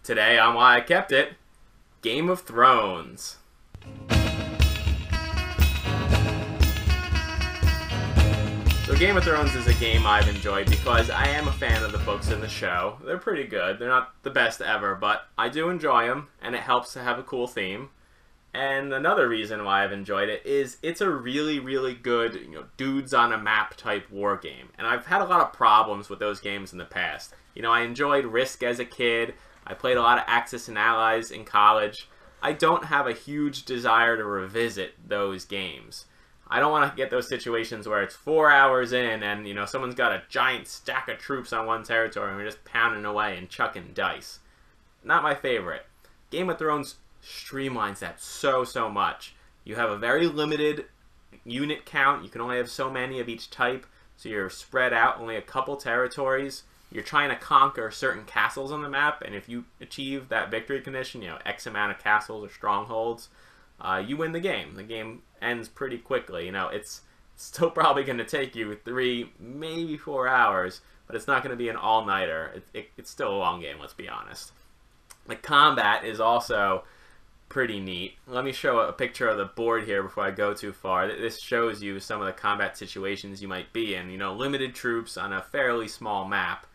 Today on Why I Kept It, Game of Thrones. So Game of Thrones is a game I've enjoyed because I am a fan of the books and the show. They're pretty good. They're not the best ever, but I do enjoy them, and it helps to have a cool theme. And another reason why I've enjoyed it is it's a really, really good, dudes on a map type war game. And I've had a lot of problems with those games in the past. I enjoyed Risk as a kid. I played a lot of Axis and Allies in college. I don't have a huge desire to revisit those games. I don't want to get those situations where it's 4 hours in and, someone's got a giant stack of troops on one territory and we're just pounding away and chucking dice. Not my favorite. Game of Thrones streamlines that so much. You have a very limited unit count. You can only have so many of each type, so you're spread out, only a couple territories. You're trying to conquer certain castles on the map, and if you achieve that victory condition, X amount of castles or strongholds, you win the game. The game ends pretty quickly. It's still probably going to take you 3, maybe 4 hours, but it's not going to be an all-nighter. It's still a long game, let's be honest. The combat is also pretty neat. Let me show a picture of the board here before I go too far. This shows you some of the combat situations you might be in. Limited troops on a fairly small map.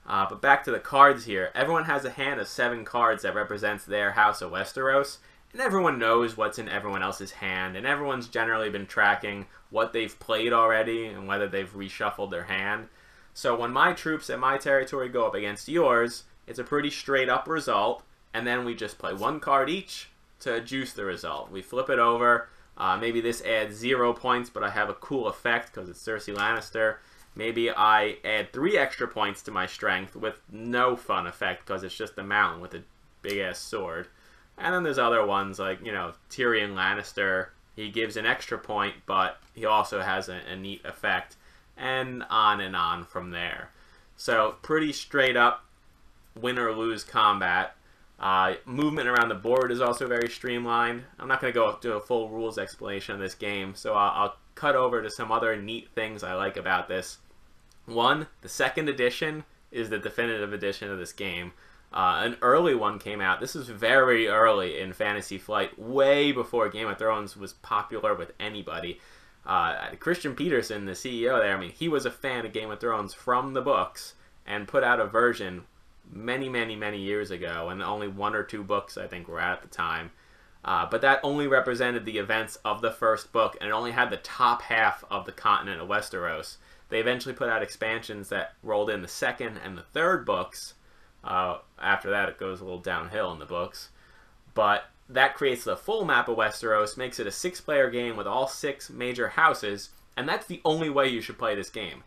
But back to the cards here. Everyone has a hand of 7 cards that represents their house of Westeros. And everyone knows what's in everyone else's hand. And everyone's generally been tracking what they've played already and whether they've reshuffled their hand. So when my troops at my territory go up against yours, it's a pretty straight up result. And then we just play 1 card each to juice the result. We flip it over. Maybe this adds 0 points, but I have a cool effect because it's Cersei Lannister. Maybe I add 3 extra points to my strength with no fun effect because it's just a mountain with a big-ass sword. And then there's other ones like, Tyrion Lannister. He gives an extra point, but he also has a neat effect. And on from there. So pretty straight up win or lose combat. Movement around the board is also very streamlined. I'm not going to go do a full rules explanation of this game, so I'll cut over to some other neat things I like about this. One, the 2nd edition is the definitive edition of this game. An early one came out. This is very early in Fantasy Flight, way before Game of Thrones was popular with anybody. Christian Peterson, the CEO there, he was a fan of Game of Thrones from the books and put out a version many years ago, and only 1 or 2 books I think were out at the time. But that only represented the events of the first book, and it only had the top half of the continent of Westeros. They eventually put out expansions that rolled in the 2nd and the 3rd books. After that, it goes a little downhill in the books. But that creates the full map of Westeros, makes it a 6-player game with all 6 major houses, and that's the only way you should play this game.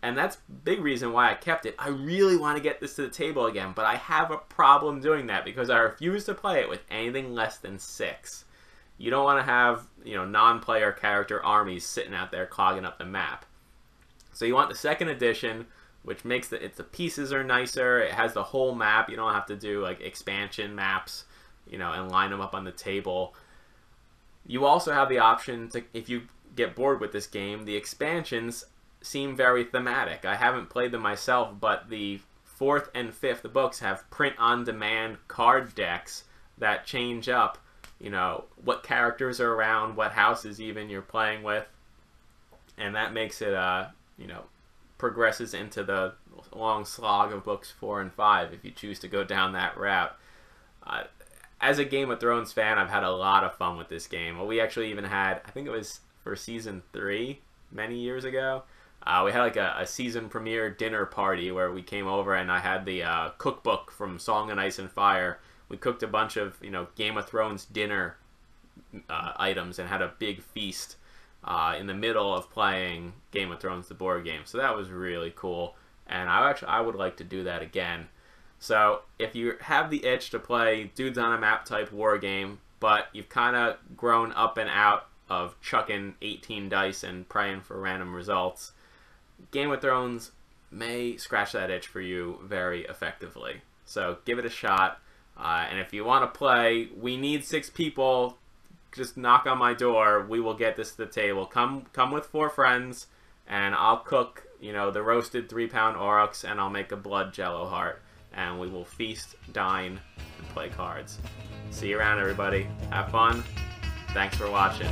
And that's a big reason why I kept it. I really want to get this to the table again, but I have a problem doing that because I refuse to play it with anything less than 6. You don't want to have, non-player character armies sitting out there clogging up the map. So you want the 2nd edition, which makes the pieces are nicer. It has the whole map. You don't have to do like expansion maps, and line them up on the table. You also have the option to, if you get bored with this game, the expansions seem very thematic. I haven't played them myself, but the 4th and 5th books have print-on-demand card decks that change up, what characters are around, what houses even you're playing with, and that makes it, progresses into the long slog of books 4 and 5 if you choose to go down that route. As a Game of Thrones fan, I've had a lot of fun with this game. We actually even had, I think it was for season 3 many years ago, we had like a season premiere dinner party where we came over and I had the cookbook from Song and Ice and Fire. We cooked a bunch of, Game of Thrones dinner items and had a big feast in the middle of playing Game of Thrones, the board game. So that was really cool. And I would like to do that again. So if you have the itch to play dudes on a map type war game, but you've kind of grown up and out of chucking 18 dice and praying for random results, Game of Thrones may scratch that itch for you very effectively. So give it a shot. And if you want to play, we need 6 people. Just knock on my door. We will get this to the table. Come with 4 friends, and I'll cook, the roasted 3-pound aurochs, and I'll make a blood jello heart. and we will feast, dine, and play cards. See you around, everybody. Have fun. Thanks for watching.